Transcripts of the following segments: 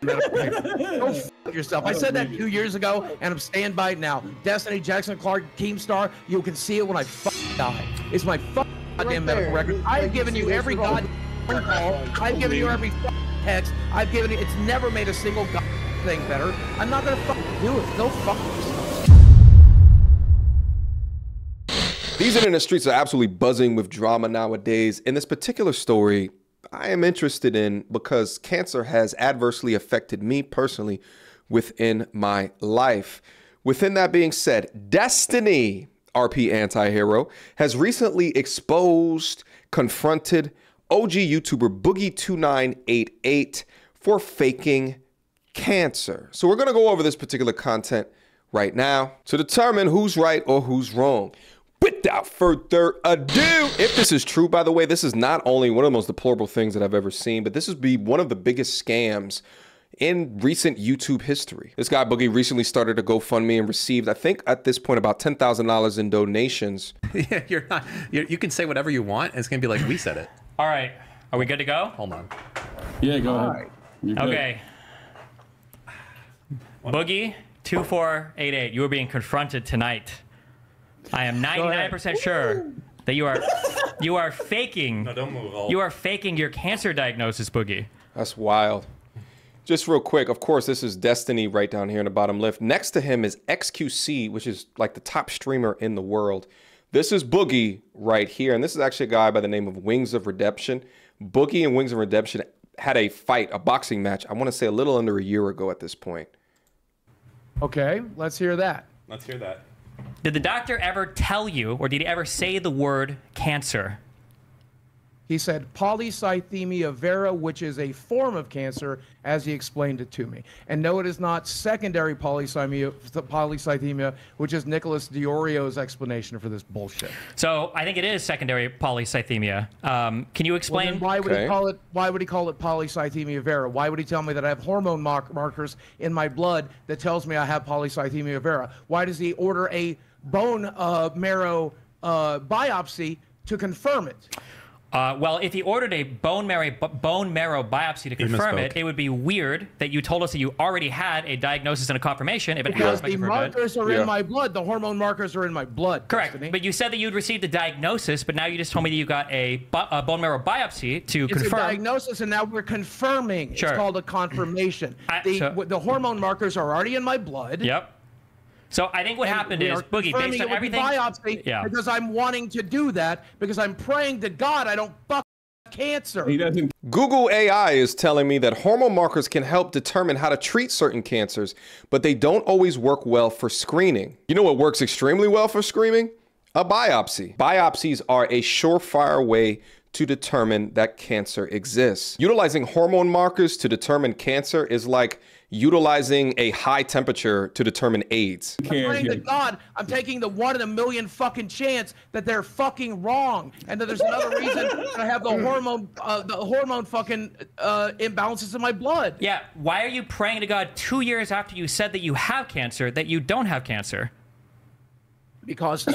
medical paper. Go f yourself. I said that 2 years ago, and I'm staying by it now. Destiny, Jackson Clark, Keemstar, you can see it when I die. It's my goddamn medical record. I've given you every goddamn phone call. I've given you every text. I've given you. It's never made a single thing better. I'm not gonna do it. Go fuck yourself. These internet streets are absolutely buzzing with drama nowadays. In this particular story, I am interested in because cancer has adversely affected me personally within my life. Within that being said, Destiny, RP anti-hero, has recently exposed, confronted OG YouTuber Boogie2988 for faking cancer. So we're gonna go over this particular content right now to determine who's right or who's wrong. Without further ado, if this is true, by the way, this is not only one of the most deplorable things that I've ever seen, but this would be one of the biggest scams in recent YouTube history. This guy Boogie recently started a GoFundMe and received, I think at this point, about $10,000 in donations. Yeah, you can say whatever you want. And it's gonna be like we said it. All right, are we good to go? Hold on. Yeah, go ahead. Okay. Boogie 2488, you are being confronted tonight. I am 99% sure that you are faking. No, don't move. You are faking your cancer diagnosis, Boogie. That's wild. Just real quick, of course, this is Destiny right down here in the bottom left. Next to him is XQC, which is like the top streamer in the world. This is Boogie right here, and this is actually a guy by the name of Wings of Redemption. Boogie and Wings of Redemption had a fight, a boxing match, I want to say a little under a year ago at this point. Okay, let's hear that. Let's hear that. Did the doctor ever tell you, or did he ever say the word cancer? He said polycythemia vera, which is a form of cancer, as he explained it to me. And no, it is not secondary polycythemia, which is Nicholas Diorio's explanation for this bullshit. So I think it is secondary polycythemia. Can you explain? Well, then why would he call it? Why would he call it polycythemia vera? Why would he tell me that I have hormone markers in my blood that tells me I have polycythemia vera? Why does he order a bone marrow biopsy to confirm it? Well, if he ordered a bone marrow biopsy to confirm it, it would be weird that you told us that you already had a diagnosis and a confirmation. If it has the markers are in my blood, the hormone markers are in my blood. Correct. Destiny. But you said that you'd received a diagnosis, but now you just told me that you got a bone marrow biopsy to confirm. It's a diagnosis, and now we're confirming. Sure. It's called a confirmation. The hormone markers are already in my blood. Yep. So I think what happened is, Boogie, based on everything, biopsy, because I'm wanting to do that, because I'm praying to God I don't fuck cancer. He doesn't. Google AI is telling me that hormone markers can help determine how to treat certain cancers, but they don't always work well for screening. You know what works extremely well for screening? A biopsy. Biopsies are a surefire way to determine that cancer exists. Utilizing hormone markers to determine cancer is like utilizing a high temperature to determine AIDS. I'm praying to God, I'm taking the 1 in a million fucking chance that they're fucking wrong, and that there's another reason that I have the hormone fucking imbalances in my blood. Yeah, why are you praying to God 2 years after you said that you have cancer that you don't have cancer? Because 2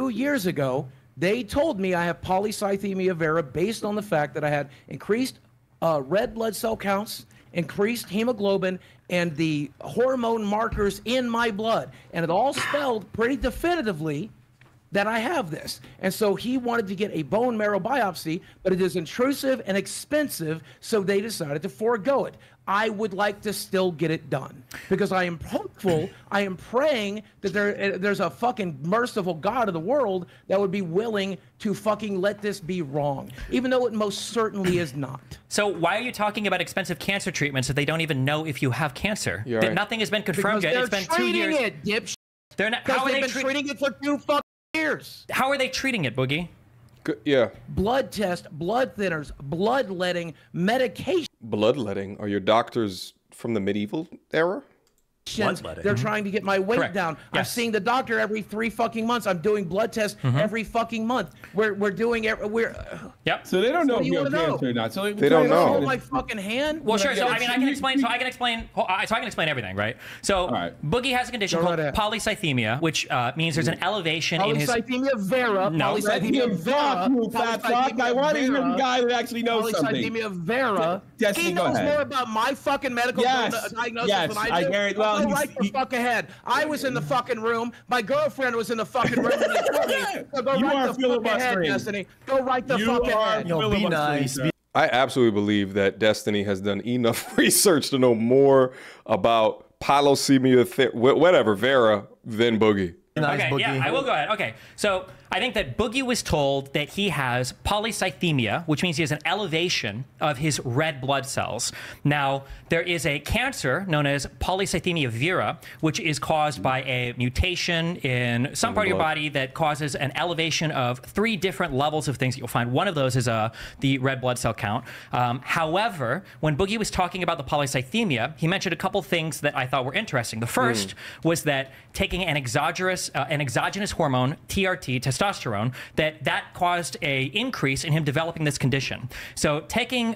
years ago, they told me I have polycythemia vera based on the fact that I had increased red blood cell counts, increased hemoglobin, and the hormone markers in my blood. And it all spelled pretty definitively that I have this. And so he wanted to get a bone marrow biopsy, but it is intrusive and expensive, so they decided to forego it. I would like to still get it done because I am hopeful, I am praying that there's a fucking merciful God of the world that would be willing to fucking let this be wrong, even though it most certainly is not. So why are you talking about expensive cancer treatments if they don't even know if you have cancer? Right. Nothing has been confirmed yet. It's been 2 years. They're not. How are they treating it for 2 fucking years? How are they treating it, Boogie? Yeah. Blood test, blood thinners, bloodletting, medication. Bloodletting? Are your doctors from the medieval era? Bloodletting. They're trying to get my weight Correct. down. I'm Yes. seeing the doctor every 3 fucking months. I'm doing blood tests every fucking month. We're doing it. Yep. So they don't know What if do you you have wanna know? cancer or not. So They don't know. Hold my fucking hand. Well, sure. So Yeah, I mean, I can explain. So I can explain everything, right? So right. Boogie has a condition Go called right ahead. polycythemia, which means there's an elevation in his. Polycythemia vera. No. Let him talk, you fat fuck. I want to hear the guy that actually knows something. Polycythemia vera. Destiny, He go knows ahead. more about my fucking medical Yes. diagnosis Yes, than I I do. guarantee- well, Go he's- right the fuck ahead. I was in the fucking room. My girlfriend was in the fucking room. When they told me, so go You right are the fuck ahead, filibustering. Destiny. Go right the You fuck are ahead. Yo, be nice. I absolutely believe that Destiny has done enough research to know more about polycythemia, whatever, Vera, than Boogie. Nice, Okay, Boogie. yeah, I will go ahead. Okay, so I think that Boogie was told that he has polycythemia, which means he has an elevation of his red blood cells. Now, there is a cancer known as polycythemia vera, which is caused by a mutation in some part of your body that causes an elevation of 3 different levels of things that you'll find. One of those is the red blood cell count. However, when Boogie was talking about the polycythemia, he mentioned a couple things that I thought were interesting. The first was that taking an exogenous hormone, TRT, testosterone, that caused a increase in him developing this condition. So taking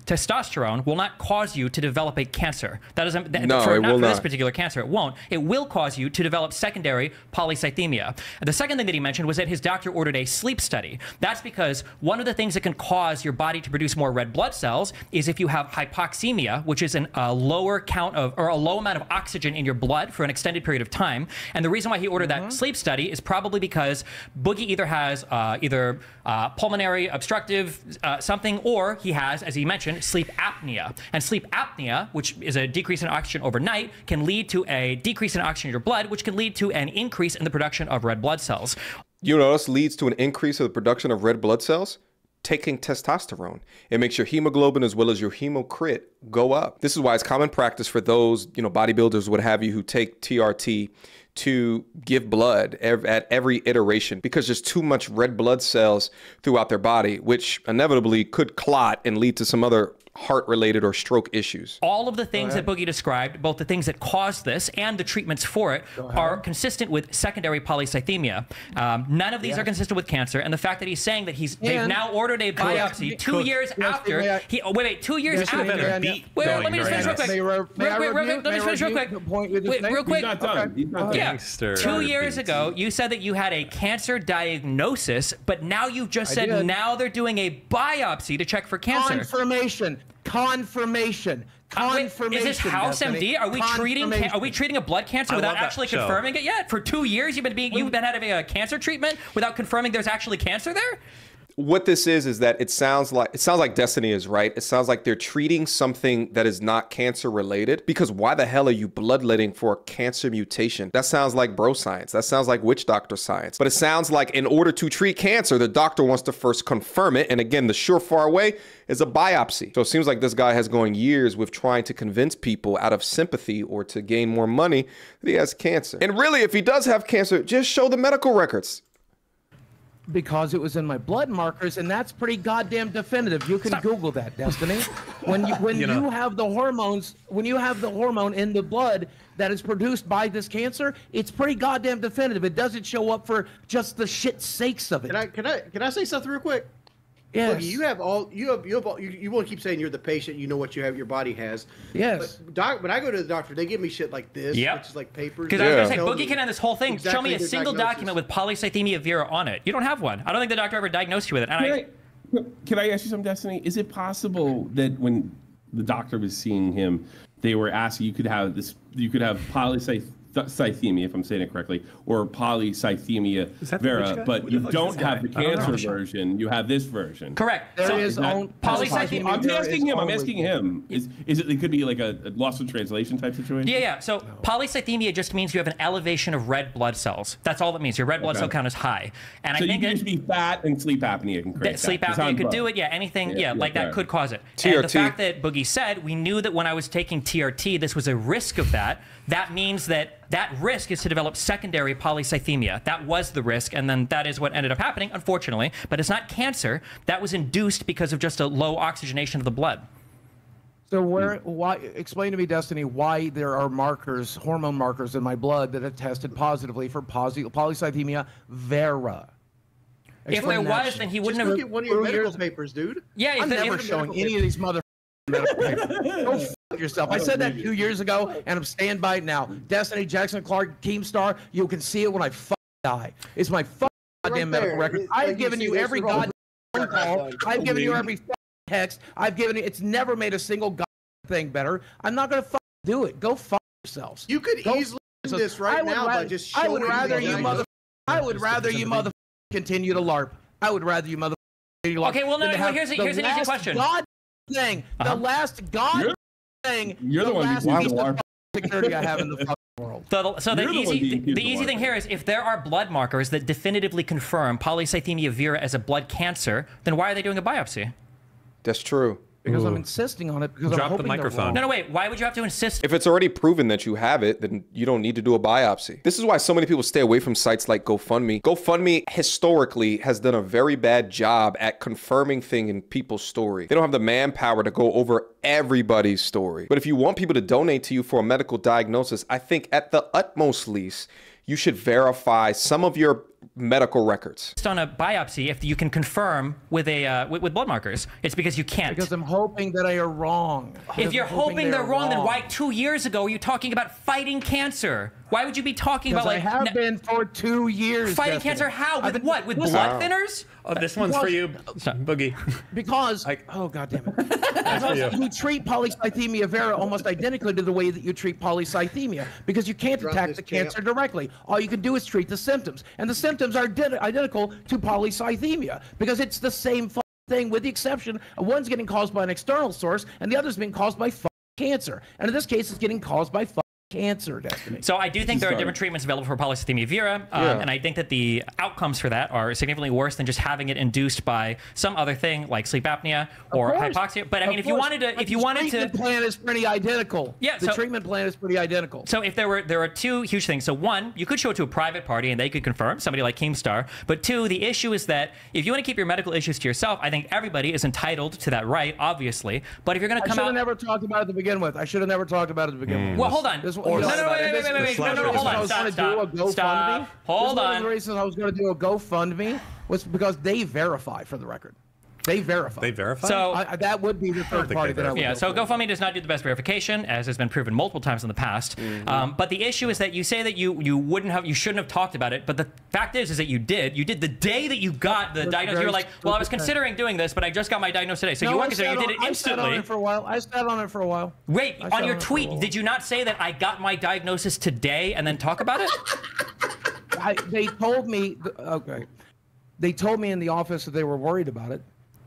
testosterone will not cause you to develop a cancer. That doesn't. No, it will for this not. particular cancer, it won't. It will cause you to develop secondary polycythemia. The second thing that he mentioned was that his doctor ordered a sleep study. That's because one of the things that can cause your body to produce more red blood cells is if you have hypoxemia, which is a lower count of or a low amount of oxygen in your blood for an extended period of time. And the reason why he ordered that sleep study is probably because Boogie either has pulmonary obstructive something, or he has, as he mentioned, sleep apnea. And sleep apnea, which is a decrease in oxygen overnight, can lead to a decrease in oxygen in your blood, which can lead to an increase in the production of red blood cells. You know, this leads to an increase of the production of red blood cells. Taking testosterone. It makes your hemoglobin as well as your hemocrit go up. This is why it's common practice for those, bodybuilders, what have you, who take TRT to give blood at every iteration, because there's too much red blood cells throughout their body, which inevitably could clot and lead to some other heart-related or stroke issues. All of the things that Boogie described, both the things that cause this and the treatments for it, are consistent with secondary polycythemia. None of these are consistent with cancer. And the fact that he's saying that they've now ordered a biopsy 2 years after. Wait, 2 years after. Let me just finish real quick. Let me finish real quick. Real quick. He's not done. He's not done. Yeah, Gangster. 2 years ago, you said that you had a cancer diagnosis, but now you've just said now they're doing a biopsy to check for cancer. Confirmation. Is this House MD? Are we treating a blood cancer without actually confirming it yet? For 2 years, you've been having a cancer treatment without confirming there's actually cancer there? What this is that it sounds like Destiny is right. It sounds like they're treating something that is not cancer related, because why the hell are you bloodletting for a cancer mutation? That sounds like bro science. That sounds like witch doctor science. But it sounds like in order to treat cancer, the doctor wants to first confirm it. And again, the surefire way is a biopsy. So it seems like this guy has gone years with trying to convince people out of sympathy or to gain more money that he has cancer. And really, if he does have cancer, just show the medical records. Because it was in my blood markers, and that's pretty goddamn definitive. You can Google that, Destiny. When you have the hormones, when you have the hormone in the blood that is produced by this cancer, it's pretty goddamn definitive. It doesn't show up for just the shit sakes of it. Can I say something real quick? Yes. Look, you want to keep saying you're the patient, you know what your body has. Yes. But when I go to the doctor, they give me shit like this, Yep. which is like papers. Because I was going to say, Boogie can end this whole thing. Show me a their single diagnosis. document with polycythemia vera on it. You don't have one. I don't think the doctor ever diagnosed you with it. And Can I ask you something, Destiny? Is it possible that when the doctor was seeing him, they were asking you could have polycythemia, if I'm saying it correctly, or polycythemia vera, but you don't have the cancer version. You have this version. Correct. There is polycythemia. I'm asking him. Is it? It could be like a lost in translation type situation. Yeah. So polycythemia just means you have an elevation of red blood cells. That's all that means. Your red blood cell count is high. And So I you think can just be fat and sleep apnea can create sleep that. apnea could do it. Yeah, anything. Yeah, like that could cause it. TRT. And the fact that Boogie said we knew that when I was taking TRT, this was a risk of that. That means that risk is to develop secondary polycythemia. That was the risk, and then that is what ended up happening, unfortunately. But it's not cancer. That was induced because of just a low oxygenation of the blood. So why? Explain to me, Destiny, why there are markers, hormone markers in my blood that have tested positively for polycythemia vera. If there was, then he wouldn't have. Look at one of your medical papers, dude. Yeah, I'm never showing any of these mother medical papers. Go fuck yourself. I said that 2 years ago, and I'm standing by it now. Destiny, Jackson Clark, Keemstar, you can see it when I fucking die. It's my fucking goddamn medical record. I've given you every goddamn phone call. I've given you every text. I've given you. It's never made a single goddamn thing better. I'm not gonna fucking do it. Go fuck yourselves. You could easily do this right now by just showing. I would rather you mother continue to LARP. I would rather you mother continue to LARP. Okay, well, no, here's an easy question. God thing, the last God thing, you're the one last who's piece the of security I have in the fucking world. So the easy thing here is if there are blood markers that definitively confirm polycythemia vera as a blood cancer, then why are they doing a biopsy? That's true. Because I'm insisting on it. Because Drop I'm hoping the microphone. No, wait. Why would you have to insist? If it's already proven that you have it, then you don't need to do a biopsy. This is why so many people stay away from sites like GoFundMe. GoFundMe historically has done a very bad job at confirming things in people's story. They don't have the manpower to go over everybody's story. But if you want people to donate to you for a medical diagnosis, I think at the utmost least, you should verify some of your medical records. On a biopsy, if you can confirm with a with blood markers, it's because you can't. Because I'm hoping that I are wrong. If you're hoping they're wrong, then why 2 years ago were you talking about fighting cancer? Why would you be talking about I have been for 2 years. Fighting cancer how? With what? With blood thinners? Oh, this one's for you, Boogie. Because, oh god damn it. Because you treat polycythemia vera almost identically to the way that you treat polycythemia. Because you can't attack the cancer directly. All you can do is treat the symptoms. And the symptoms are identical to polycythemia. Because it's the same thing with the exception of one's getting caused by an external source and the other's being caused by cancer. And in this case, it's getting caused by cancer, Destiny. So I do think there are different treatments available for polycythemia vera, and I think that the outcomes for that are significantly worse than just having it induced by some other thing like sleep apnea or hypoxia. But I mean, if you wanted to, the treatment plan is pretty identical. Yeah, the treatment plan is pretty identical. So if there are two huge things. So one, you could show it to a private party and they could confirm, somebody like Keemstar. But two, the issue is that if you want to keep your medical issues to yourself, I think everybody is entitled to that right, obviously. But if you're going to come out, I should have never talked about it to begin with. I should have never talked about it to begin with. Well, hold on. Hold on. Stop. Hold on. One of the reasons I was going to do a GoFundMe was because they verify, for the record. They verify. They verify? So that would be the third party that I would. Yeah, so GoFundMe does not do the best verification, as has been proven multiple times in the past. But the issue is that you say that you shouldn't have talked about it, but the fact is that you did. You did the day that you got the diagnosis. You were like, well, I was considering doing this, but I just got my diagnosis today. So you weren't considering. You did it instantly. I sat on it for a while. I sat on it for a while. Wait, on your tweet, did you not say that I got my diagnosis today and then talk about it? They told me. Okay. They told me in the office that they were worried about it.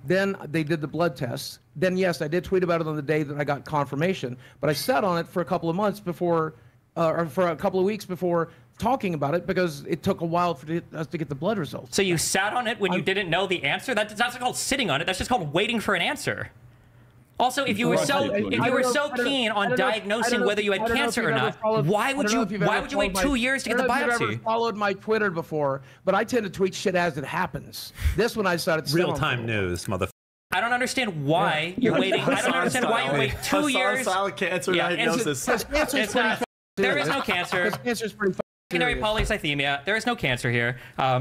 Then they did the blood tests. Then, yes, I did tweet about it on the day that I got confirmation. But I sat on it for a couple of months before, or for a couple of weeks before talking about it because it took a while for us to get the blood results. So you sat on it when you didn't know the answer? That's not called sitting on it. That's just called waiting for an answer. Also, if you were so keen on diagnosing whether you had cancer or not, why would you wait 2 years to get the biopsy? I don't know if you've ever followed my Twitter before, but I tend to tweet shit as it happens. This one I decided to real-time news, motherfucker. I don't understand why you're waiting. I don't understand why you wait 2 years. Cancer diagnosis. There is no cancer. Cancer is pretty secondary polycythemia. There is no cancer here.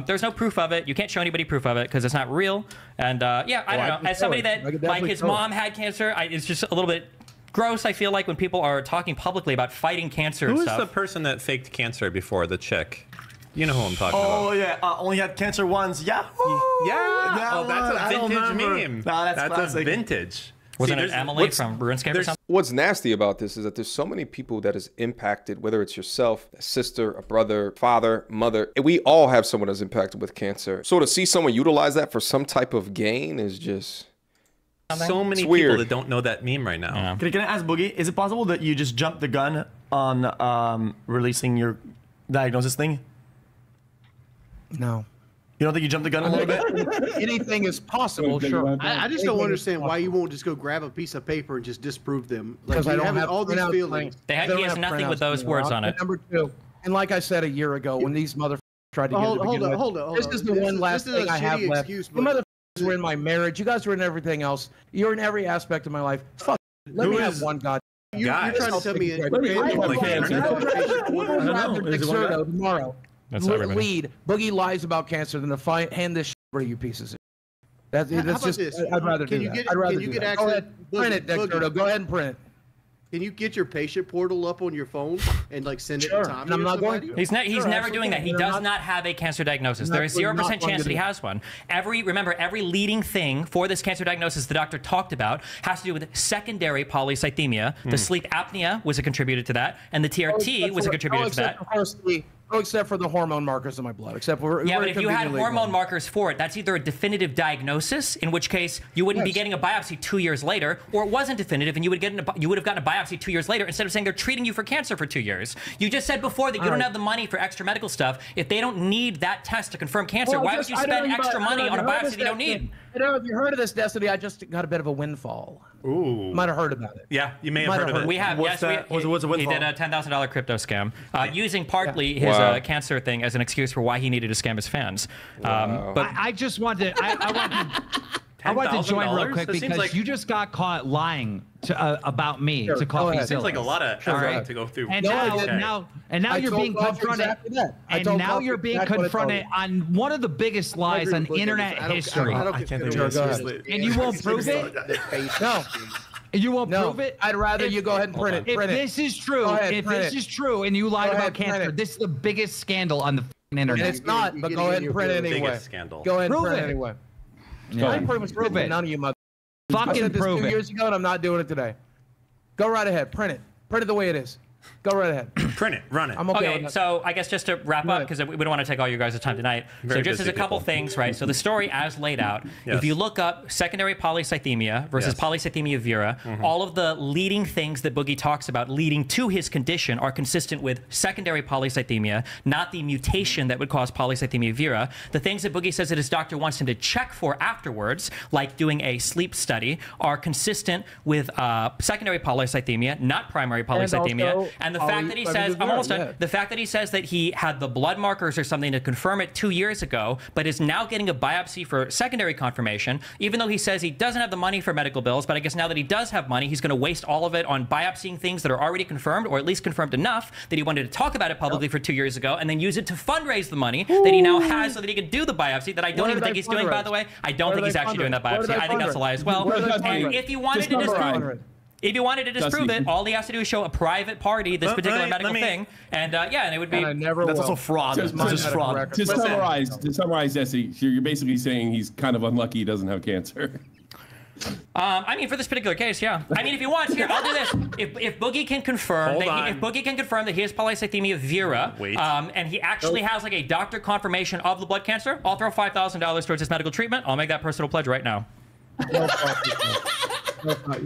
There's no proof of it. You can't show anybody proof of it because it's not real. And yeah, I don't know. As somebody that like his mom had cancer, it's just a little bit gross. I feel like when people are talking publicly about fighting cancer. Who is the person that faked cancer before? The chick. You know who I'm talking about. Oh yeah, only had cancer once. Yeah. Yeah. Oh, that's a vintage meme. No, that's a vintage. Wasn't it Emily from RuneScape or something? What's nasty about this is that there's so many people that is impacted, whether it's yourself, a sister, a brother, father, mother. And we all have someone that's impacted with cancer. So to see someone utilize that for some type of gain is just... So many people that don't know that meme right now. Yeah. Can I ask Boogie, is it possible that you just jumped the gun on releasing your diagnosis thing? No. You don't think you jumped the gun a little bit? Anything is possible, sure. I just don't understand why you won't just go grab a piece of paper and just disprove them. Because I don't have all these feelings. He has nothing with those words on it. Number two, and like I said a year ago, when these motherfuckers tried to get it to begin with, this is the one last thing I have left. The motherfuckers were in my marriage. You guys were in everything else. You're in every aspect of my life. Fuck. Let me have one god. You're trying to tell me Let me cancer. tomorrow. That's everybody. Lead. Boogie lies about cancer than to hand this shit over to you pieces of shit. That's about just. this? I'd rather Can do you that. get- I'd rather can you do get that. Go access- ahead. Print it, Boogie. Dexerto. Go ahead and print it. Can you get your patient portal up on your phone and like send it Sure, to Tommy and I'm or not going somebody? to. He's Sure, never doing that. He absolutely. does not have a cancer diagnosis. Not- There is we're 0% not going chance to that he do has one. Every leading thing for this cancer diagnosis the doctor talked about has to do with secondary polycythemia. The sleep apnea was a contributor to that, and the TRT was a contributor to that. Of course, except for the hormone markers in my blood. Except for Yeah, we're but if you had conveniently hormone ignored. markers for it, that's either a definitive diagnosis, in which case you wouldn't be Yes. getting a biopsy 2 years later, or it wasn't definitive and you would have gotten a biopsy 2 years later instead of saying they're treating you for cancer for 2 years. You just said before that you don't have the money for extra medical stuff. If they don't need that test to confirm cancer, why would you spend extra money on a biopsy they don't need? I don't know if you heard of this, Destiny. I just got a bit of a windfall. Ooh. Might have heard about it. Yeah, you may have Might heard have of it. We have, What's yes, that? he What's a did windfall? a $10,000 crypto scam, using partly his Wow. cancer thing as an excuse for why he needed to scam his fans. But I just wanted. I want to join real quick That seems because like- you just got caught lying about me Sure, to go Coffee ahead. Seems like a Zillas. lot of Sure, effort right. to go through. And No, I now, didn't. now I you're told being Coffee confronted. exactly that. I And told now Coffee you're being exactly what I told confronted you. on one of the biggest lies on internet history. I don't can't consider take it this seriously. And you won't prove it? No, You won't no. prove it? I'd rather If- you go ahead and print it. If Print it. this is true, Go ahead, if print this it. is true, and you lied Go about ahead, print cancer, it. this is the biggest scandal on the f***ing And internet. it's not, but you're go ahead getting and print it your anyway. biggest scandal. Go ahead and Prove print it it. anyway. Yeah. I pretty much Prove proved it. it. None of you mother. I Fucking said this prove 2 it. years ago, and I'm not doing it today. Go right ahead. Print it. Print it the way it is. Go right ahead. Print it, run it. I'm okay, with Okay, that. so I guess just to wrap up, because we don't want to take all you guys' time tonight. Very So just as busy a couple people. things, right? So the story as laid out, Yes. if you look up secondary polycythemia versus Yes. polycythemia vera, all of the leading things that Boogie talks about leading to his condition are consistent with secondary polycythemia, not the mutation that would cause polycythemia vera. The things that Boogie says that his doctor wants him to check for afterwards, like doing a sleep study, are consistent with secondary polycythemia, not primary polycythemia. also And the fact that he says, I'm almost done. The fact that he says that he had the blood markers or something to confirm it 2 years ago, but is now getting a biopsy for secondary confirmation, even though he says he doesn't have the money for medical bills, but I guess now that he does have money, he's going to waste all of it on biopsying things that are already confirmed, or at least confirmed enough that he wanted to talk about it publicly for 2 years ago, and then use it to fundraise the money that he now has so that he can do the biopsy that I don't Where even did think they he's doing, by fundraise? the way. I don't Where think did he's they actually doing that fundraise? Where did biopsy. they I think that's a lie as well. Where did they And fundraise? if you wanted to Just disprove summarize. if you wanted to disprove Dusty. it, all he has to do is show a private party this Let- particular let me- medical let me- thing, and yeah, and it would be. And I never That's will. also fraud. Just It's just medical fraud. record. To Listen. summarize, Jesse, you're basically saying he's kind of unlucky he doesn't have cancer. I mean, for this particular case, yeah. I mean, if he wants, here, I'll do this. If Boogie can confirm Hold that on. if Boogie can confirm that he has polycythemia vera, Wait. and he actually has like a doctor confirmation of the blood cancer, I'll throw $5,000 towards his medical treatment. I'll make that personal pledge right now. No fuck. No fuck.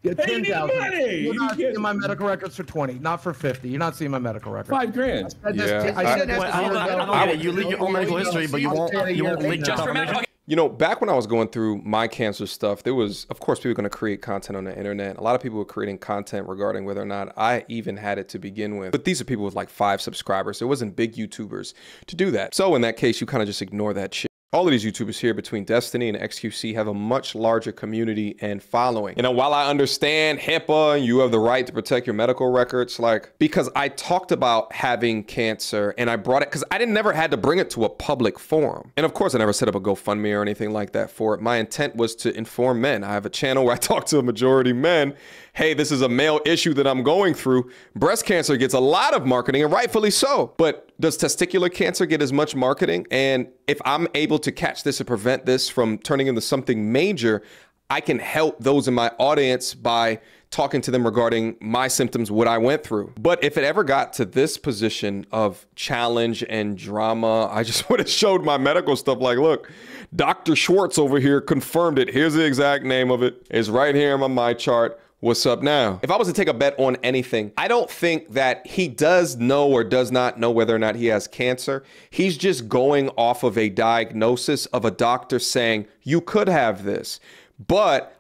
Get Hey, you need 10,000. money. You're not You can't- seeing my medical records for 20, not for 50. You're not seeing my medical records. $5,000. I just- Yeah. I said I- this Wait, a I year don't- I ago. don't get it. You leak your own medical history, but you won't leak your Just remember, confirmation. okay, You know, back when I was going through my cancer stuff, there was, of course, people going to create content on the internet. A lot of people were creating content regarding whether or not I even had it to begin with. But these are people with like 5 subscribers. It wasn't big YouTubers to do that. So in that case, you kind of just ignore that shit. All of these YouTubers here between Destiny and XQC have a much larger community and following. You know, while I understand HIPAA and you have the right to protect your medical records, like, because I talked about having cancer and I brought it, because I never had to bring it to a public forum. And of course, I never set up a GoFundMe or anything like that for it. My intent was to inform men. I have a channel where I talk to a majority men. Hey, this is a male issue that I'm going through. Breast cancer gets a lot of marketing, and rightfully so. But does testicular cancer get as much marketing? And if I'm able to catch this and prevent this from turning into something major, I can help those in my audience by talking to them regarding my symptoms, what I went through. But if it ever got to this position of challenge and drama, I just would have showed my medical stuff like, look, Dr. Schwartz over here confirmed it. Here's the exact name of it. It's right here on my chart. What's up now? If I was to take a bet on anything, I don't think that he does know or does not know whether or not he has cancer. He's just going off of a diagnosis of a doctor saying, you could have this, but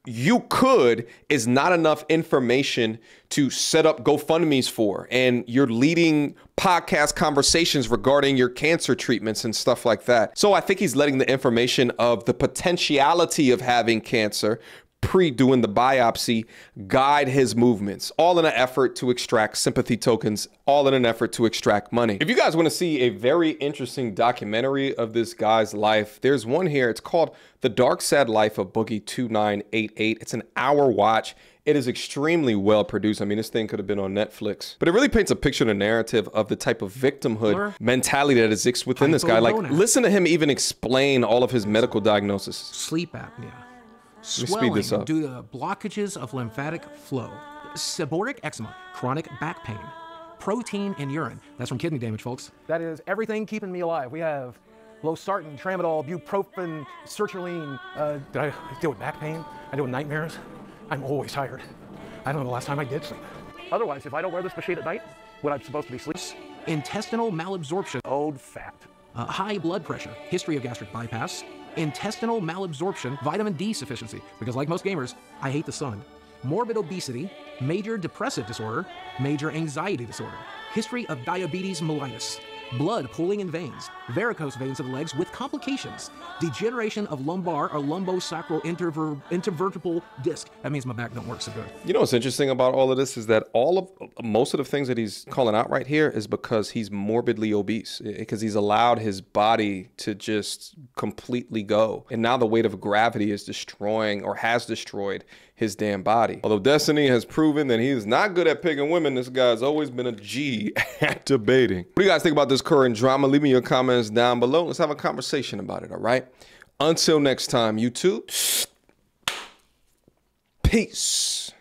you could is not enough information to set up GoFundMe's for. And you're leading podcast conversations regarding your cancer treatments and stuff like that. So I think he's letting the information of the potentiality of having cancer pre-doing the biopsy guide his movements, all in an effort to extract sympathy tokens, all in an effort to extract money. If you guys want to see a very interesting documentary of this guy's life, there's one here. It's called The Dark Sad Life of Boogie 2988. It's an hour watch. It is extremely well produced. I mean, this thing could have been on Netflix, but it really paints a picture and a narrative of the type of victimhood mentality that exists within this guy. Like, listen to him even explain all of his medical diagnosis. Sleep apnea. Speed this up. Due to blockages of lymphatic flow, seborrheic eczema, chronic back pain, protein in urine. That's from kidney damage, folks. That is everything keeping me alive. We have losartan, tramadol, bupropion, sertraline. Did I deal with back pain? I deal with nightmares. I'm always tired. I don't know the last time I did sleep. Otherwise, if I don't wear this machine at night, when I'm supposed to be sleeping. Intestinal malabsorption. Old fat. High blood pressure. History of gastric bypass. Intestinal malabsorption, vitamin D sufficiency, because like most gamers, I hate the sun. Morbid obesity, major depressive disorder, major anxiety disorder, history of diabetes mellitus, blood pooling in veins, varicose veins of the legs with complications, degeneration of lumbar or lumbosacral intervertebral disc. That means my back don't work so good. You know what's interesting about all of this is that most of the things that he's calling out right here is because he's morbidly obese, because he's allowed his body to just completely go. And now the weight of gravity is destroying, or has destroyed, his damn body. Although Destiny has proven that he is not good at picking women, this guy's always been a G at debating. What do you guys think about this current drama? Leave me your comments down below. Let's have a conversation about it, all right? Until next time, YouTube, peace.